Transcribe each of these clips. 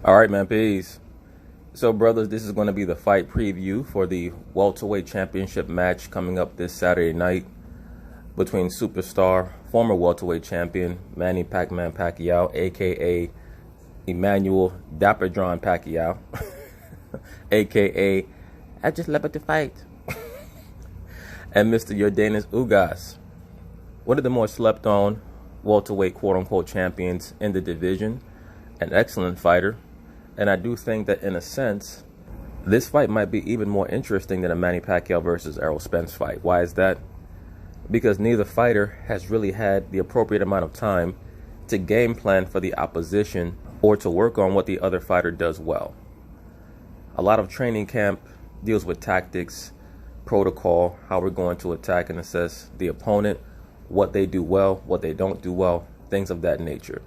All right, man, peace. So, brothers, this is going to be the fight preview for the welterweight championship match coming up this Saturday night between superstar, former welterweight champion Manny Pac-Man Pacquiao, aka Emmanuel Dapper-Drawn Pacquiao, aka I just love to fight, and Mr. Yordenis Ugas, one of the more slept-on welterweight quote-unquote champions in the division, an excellent fighter. And I do think that, in a sense, this fight might be even more interesting than a Manny Pacquiao versus Errol Spence fight. Why is that? Because neither fighter has really had the appropriate amount of time to game plan for the opposition or to work on what the other fighter does well. A lot of training camp deals with tactics, protocol, how we're going to attack and assess the opponent, what they do well, what they don't do well, things of that nature.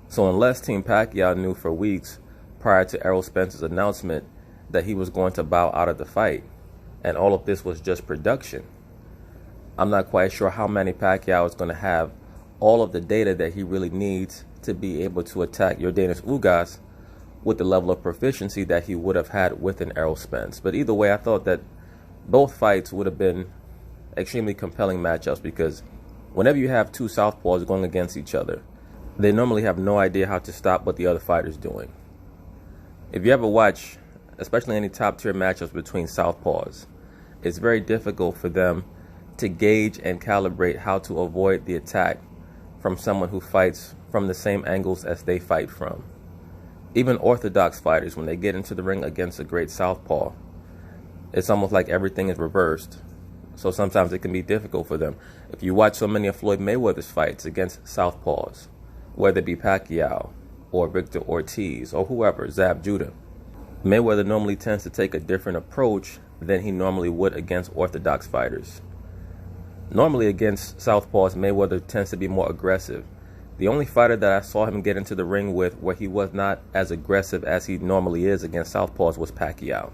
So unless Team Pacquiao knew for weeks prior to Errol Spence's announcement that he was going to bow out of the fight, and all of this was just production, I'm not quite sure how Manny Pacquiao is going to have all of the data that he really needs to be able to attack Yordenis Ugas with the level of proficiency that he would have had with an Errol Spence. But either way, I thought that both fights would have been extremely compelling matchups, because whenever you have two southpaws going against each other, they normally have no idea how to stop what the other fighter's doing. If you ever watch, especially any top-tier matchups between southpaws, it's very difficult for them to gauge and calibrate how to avoid the attack from someone who fights from the same angles as they fight from. Even orthodox fighters, when they get into the ring against a great southpaw, it's almost like everything is reversed. So sometimes it can be difficult for them. If you watch so many of Floyd Mayweather's fights against southpaws, whether it be Pacquiao or Victor Ortiz or whoever, Zab Judah, Mayweather normally tends to take a different approach than he normally would against orthodox fighters. Normally against southpaws, Mayweather tends to be more aggressive. The only fighter that I saw him get into the ring with where he was not as aggressive as he normally is against southpaws was Pacquiao.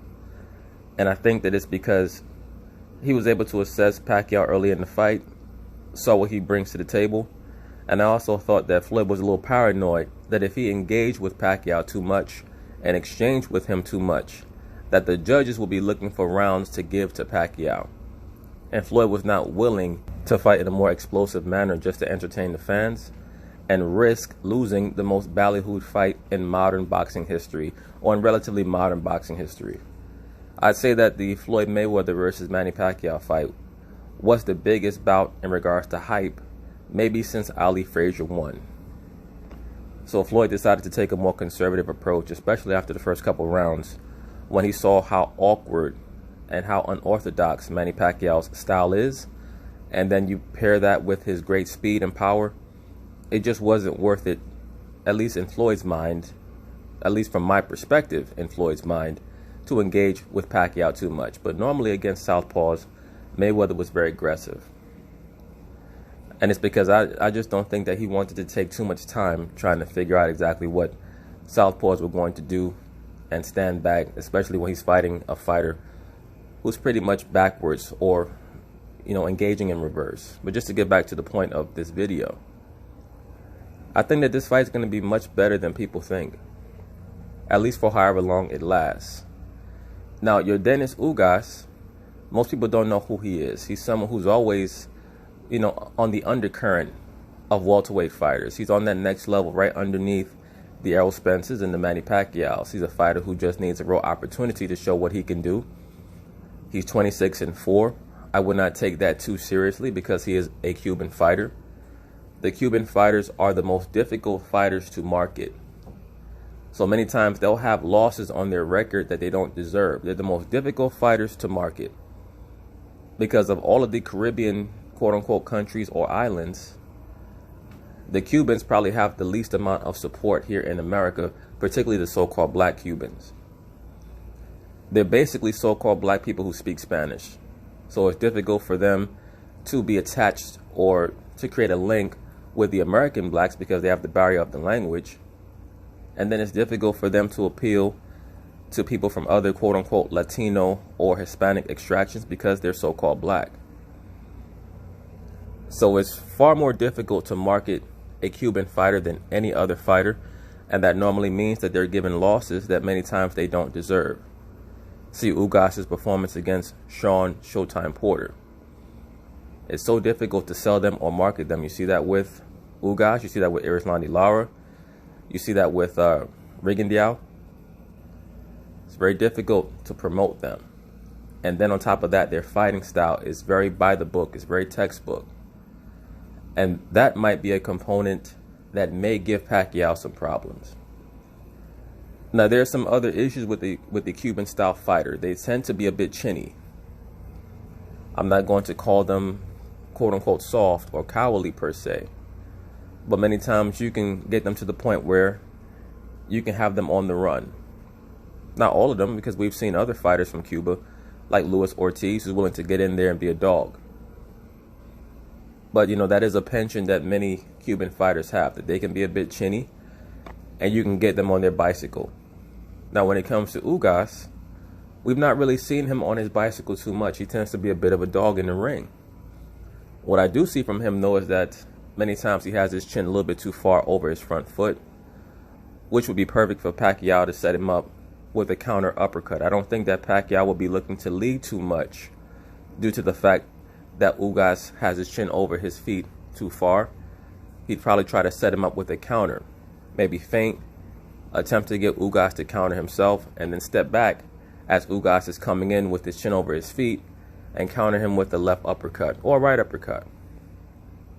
And I think that it's because he was able to assess Pacquiao early in the fight, saw what he brings to the table. And I also thought that Floyd was a little paranoid that if he engaged with Pacquiao too much and exchanged with him too much, that the judges will be looking for rounds to give to Pacquiao. And Floyd was not willing to fight in a more explosive manner just to entertain the fans and risk losing the most ballyhooed fight in modern boxing history, or in relatively modern boxing history. I'd say that the Floyd Mayweather versus Manny Pacquiao fight was the biggest bout in regards to hype maybe since Ali Frazier won. So Floyd decided to take a more conservative approach, especially after the first couple rounds, when he saw how awkward and how unorthodox Manny Pacquiao's style is, and then you pair that with his great speed and power. It just wasn't worth it, at least in Floyd's mind, at least from my perspective in Floyd's mind, to engage with Pacquiao too much. But normally against southpaws, Mayweather was very aggressive. And it's because I just don't think that he wanted to take too much time trying to figure out exactly what southpaws were going to do and stand back, especially when he's fighting a fighter who's pretty much backwards or, engaging in reverse. But just to get back to the point of this video, I think that this fight is going to be much better than people think, at least for however long it lasts. Now, Yordenis Ugas, most people don't know who he is. He's someone who's always, on the undercurrent of welterweight fighters. He's on that next level right underneath the Errol Spences and the Manny Pacquiaos. He's a fighter who just needs a real opportunity to show what he can do. He's 26-4. I would not take that too seriously because he is a Cuban fighter. The Cuban fighters are the most difficult fighters to market. So many times they'll have losses on their record that they don't deserve. They're the most difficult fighters to market because of all of the Caribbean quote-unquote countries or islands. The Cubans probably have the least amount of support here in America, particularly the so-called black Cubans. They're basically so-called black people who speak Spanish. So it's difficult for them to be attached or to create a link with the American blacks because they have the barrier of the language. And then it's difficult for them to appeal to people from other quote-unquote Latino or Hispanic extractions because they're so-called black. So it's far more difficult to market a Cuban fighter than any other fighter. And that normally means that they're given losses that many times they don't deserve. See Ugas' performance against Sean Showtime Porter. It's so difficult to sell them or market them. You see that with Ugas. You see that with Erislandy Lara. You see that with Rigondeaux. It's very difficult to promote them. And then on top of that, their fighting style is very by the book. It's very textbook. And that might be a component that may give Pacquiao some problems. Now, there are some other issues with the Cuban style fighter. They tend to be a bit chinny. I'm not going to call them quote unquote soft or cowardly per se, but many times you can get them to the point where you can have them on the run. Not all of them, because we've seen other fighters from Cuba like Luis Ortiz who's willing to get in there and be a dog. But, you know, that is a penchant that many Cuban fighters have, that they can be a bit chinny and you can get them on their bicycle. Now, when it comes to Ugas, we've not really seen him on his bicycle too much. He tends to be a bit of a dog in the ring. What I do see from him, though, is that many times he has his chin a little bit too far over his front foot, which would be perfect for Pacquiao to set him up with a counter uppercut. I don't think that Pacquiao will be looking to lead too much due to the fact that Ugas has his chin over his feet too far. He'd probably try to set him up with a counter, maybe feint, attempt to get Ugas to counter himself, and then step back as Ugas is coming in with his chin over his feet and counter him with the left uppercut or right uppercut.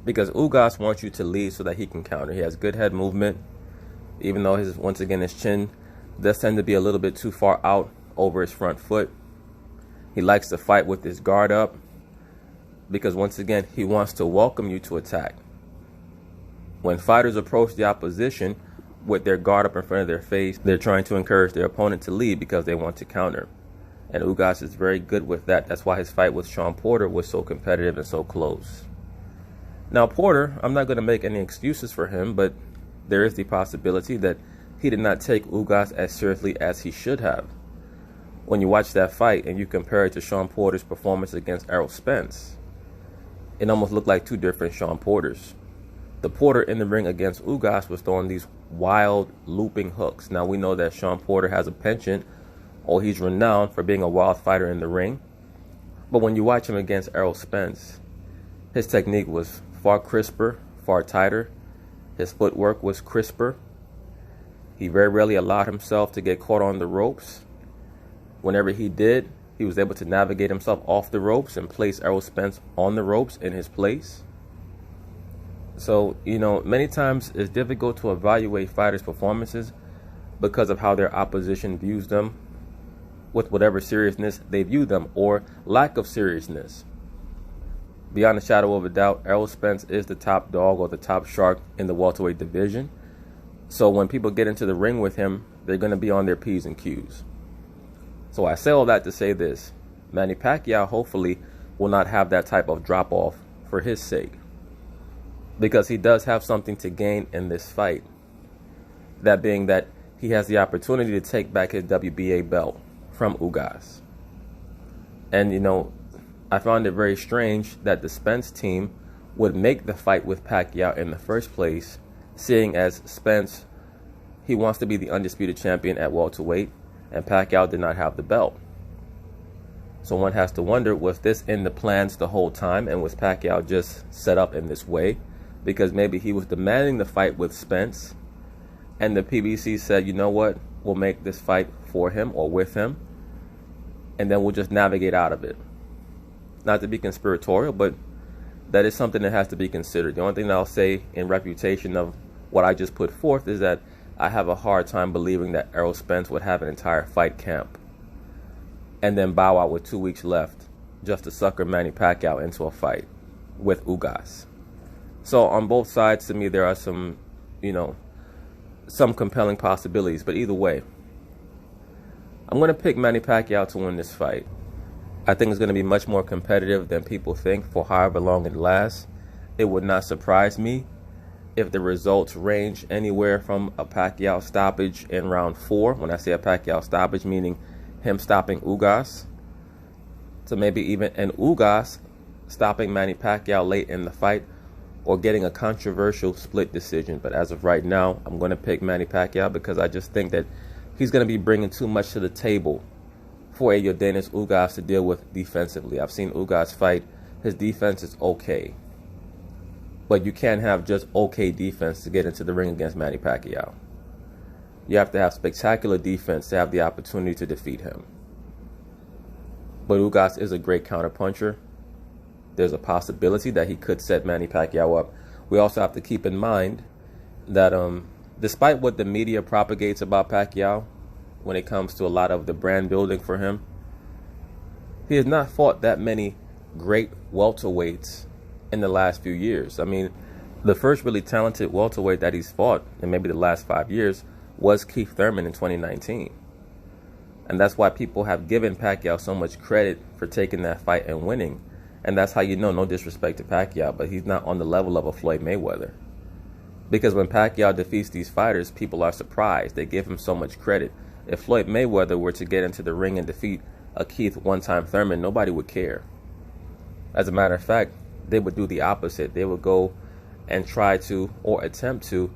Because Ugas wants you to lead so that he can counter. He has good head movement, even though once again his chin does tend to be a little bit too far out over his front foot. He likes to fight with his guard up because once again he wants to welcome you to attack. When fighters approach the opposition with their guard up in front of their face, they're trying to encourage their opponent to lead because they want to counter. And Ugas is very good with that. That's why his fight with Sean Porter was so competitive and so close. Now Porter, I'm not going to make any excuses for him, but there is the possibility that he did not take Ugas as seriously as he should have. When you watch that fight and you compare it to Sean Porter's performance against Errol Spence, it almost looked like two different Sean Porters. The Porter in the ring against Ugas was throwing these wild looping hooks. Now we know that Sean Porter has a penchant, or he's renowned for being a wild fighter in the ring. But when you watch him against Errol Spence, his technique was far crisper, far tighter. His footwork was crisper. He very rarely allowed himself to get caught on the ropes. Whenever he did, he was able to navigate himself off the ropes and place Errol Spence on the ropes in his place. So, you know, many times it's difficult to evaluate fighters' performances because of how their opposition views them, with whatever seriousness they view them or lack of seriousness. Beyond a shadow of a doubt, Errol Spence is the top dog or the top shark in the welterweight division. So when people get into the ring with him, they're going to be on their P's and Q's. So I say all that to say this: Manny Pacquiao hopefully will not have that type of drop-off for his sake, because he does have something to gain in this fight. That being that he has the opportunity to take back his WBA belt from Ugas. And, you know, I found it very strange that the Spence team would make the fight with Pacquiao in the first place, seeing as Spence, he wants to be the undisputed champion at welterweight, and Pacquiao did not have the belt. So one has to wonder, was this in the plans the whole time, and was Pacquiao just set up in this way? Because maybe he was demanding the fight with Spence, and the PBC said, you know what, we'll make this fight for him or with him, and then we'll just navigate out of it. Not to be conspiratorial, but that is something that has to be considered. The only thing that I'll say in refutation of what I just put forth is that I have a hard time believing that Errol Spence would have an entire fight camp and then bow out with 2 weeks left just to sucker Manny Pacquiao into a fight with Ugas. So on both sides, to me, there are some, you know, some compelling possibilities. But either way, I'm going to pick Manny Pacquiao to win this fight. I think it's going to be much more competitive than people think for however long it lasts. It would not surprise me if the results range anywhere from a Pacquiao stoppage in round 4. When I say a Pacquiao stoppage, meaning him stopping Ugas, to maybe even an Ugas stopping Manny Pacquiao late in the fight, or getting a controversial split decision. But as of right now, I'm going to pick Manny Pacquiao because I just think that he's going to be bringing too much to the table for a Yordenis Ugas to deal with defensively. I've seen Ugas fight. His defense is okay. But you can't have just okay defense to get into the ring against Manny Pacquiao. You have to have spectacular defense to have the opportunity to defeat him. But Ugas is a great counterpuncher. There's a possibility that he could set Manny Pacquiao up. We also have to keep in mind that despite what the media propagates about Pacquiao, when it comes to a lot of the brand building for him, he has not fought that many great welterweights in the last few years. I mean, the first really talented welterweight that he's fought in maybe the last 5 years was Keith Thurman in 2019. And that's why people have given Pacquiao so much credit for taking that fight and winning. And that's how you know, no disrespect to Pacquiao, but he's not on the level of a Floyd Mayweather. Because when Pacquiao defeats these fighters, people are surprised. They give him so much credit. If Floyd Mayweather were to get into the ring and defeat a Keith one-time Thurman, nobody would care. As a matter of fact, they would do the opposite. They would go and try to, or attempt to,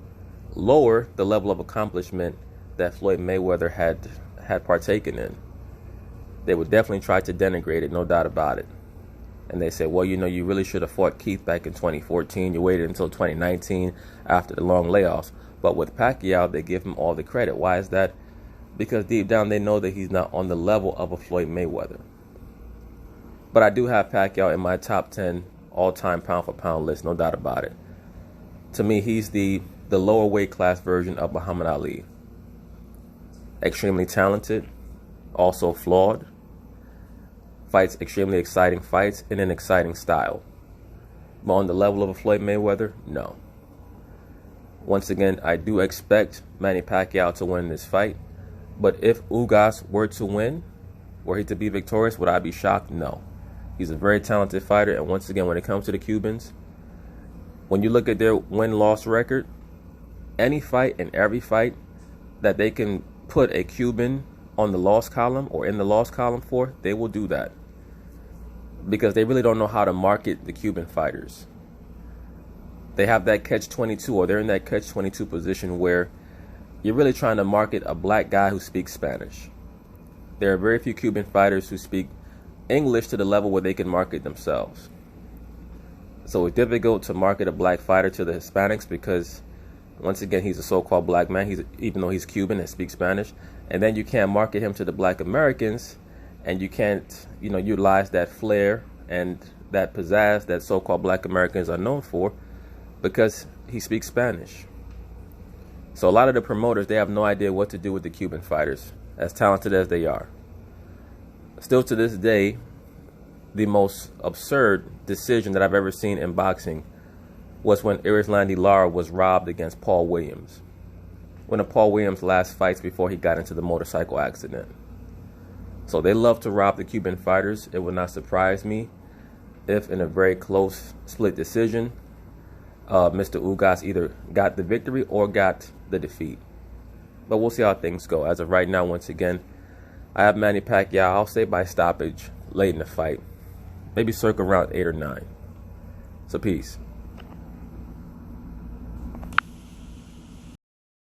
lower the level of accomplishment that Floyd Mayweather had partaken in. They would definitely try to denigrate it, no doubt about it. And they say, well, you know, you really should have fought Keith back in 2014. You waited until 2019 after the long layoffs. But with Pacquiao, they give him all the credit. Why is that? Because deep down they know that he's not on the level of a Floyd Mayweather. But I do have Pacquiao in my top 10 all-time pound-for-pound list, no doubt about it. To me, he's the lower weight class version of Muhammad Ali. Extremely talented, also flawed. Fights extremely exciting fights in an exciting style. But on the level of a Floyd Mayweather, no. Once again, I do expect Manny Pacquiao to win this fight. But if Ugas were to win, were he to be victorious, would I be shocked? No. He's a very talented fighter. And once again, when it comes to the Cubans, when you look at their win-loss record, any fight and every fight that they can put a Cuban on the loss column or in the loss column for, they will do that. Because they really don't know how to market the Cuban fighters. They have that catch-22, or they're in that catch-22 position where you're really trying to market a black guy who speaks Spanish. There are very few Cuban fighters who speak English to the level where they can market themselves. So it's difficult to market a black fighter to the Hispanics because, once again, he's a so-called black man, even though he's Cuban and speaks Spanish. And then you can't market him to the black Americans, and you can't, utilize that flair and that pizzazz that so-called black Americans are known for because he speaks Spanish. So a lot of the promoters, they have no idea what to do with the Cuban fighters, as talented as they are. Still to this day, the most absurd decision that I've ever seen in boxing was when Erislandy Lara was robbed against Paul Williams. One of Paul Williams' last fights before he got into the motorcycle accident. So they love to rob the Cuban fighters. It would not surprise me if in a very close split decision, Mr. Ugas either got the victory or got the defeat. But we'll see how things go. As of right now, once again, I have Manny Pacquiao. I'll say by stoppage late in the fight. Maybe circle around 8 or 9. So peace.